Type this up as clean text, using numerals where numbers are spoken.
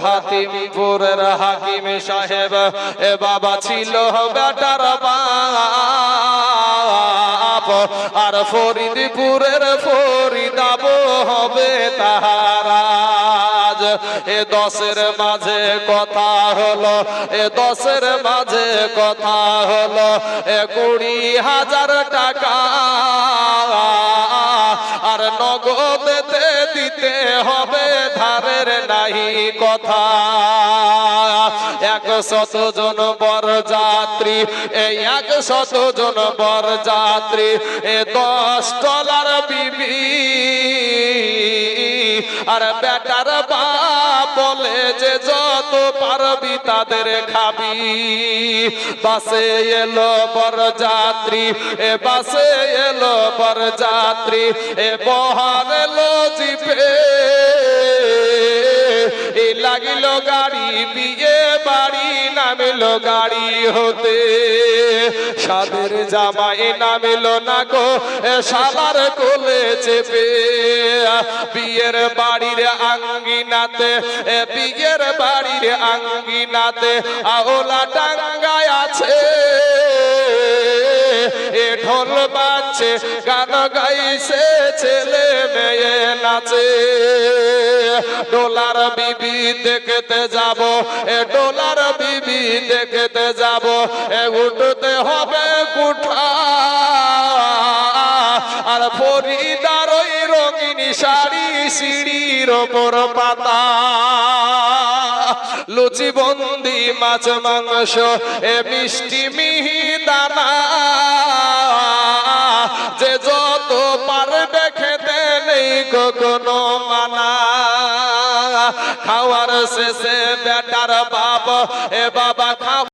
হাতিমপুরের হাকিম সাহেব এ বাবা ছিল বেটার বাপ, আর ফরিদপুরের ফরিদাবো হবে তাহারাজ। এ দশের মাঝে কথা হলো, এ দশের মাঝে কথা হলো 20,000 টাকা, আর নগদেতে দিতে হবে, ধারের নাহি কথা। 100 জন বরযাত্রী, এই 100 জন বরযাত্রী, এ $10 বিবি, আর বেটার বাপ বলে যে যত পারবি তাদের খাবি। বাসে এলো বরযাত্রী, এ বাসে এলো বরযাত্রী, এ বহার এলো জিপে, এই লাগিল গাড়ি, বিয়ে বাড়ি নামিলো গাড়ি হতে। সাদের জামাই নামিলো না গো এ শালার কোলে চেপে, বিয়ের বাড়ির আঙ্গিনাতে, এ বিয়ের বাড়ির আঙ্গিনাতে আওলা টাঙ্গায় আছে, এ ঢোল বাজছে, গান গাইছে, ছেলে মেয়ে নাচে। ডোলার বিবি দেখতে যাব, এ ডোলার বিবি দেখতে যাব, এ উঠতে হবে কুঠা, আর ফরিদার ওই রঙিন শাড়ি সিঁড়ির ওপর পাতা। লুচি বন্দি মাছ মাংস, এ মিষ্টি মিহি দানা, যে যত পারবে খেতে নেই কোনো মানা। খাওয়ার শেষে বেটার বাপ, এ বাবা খাও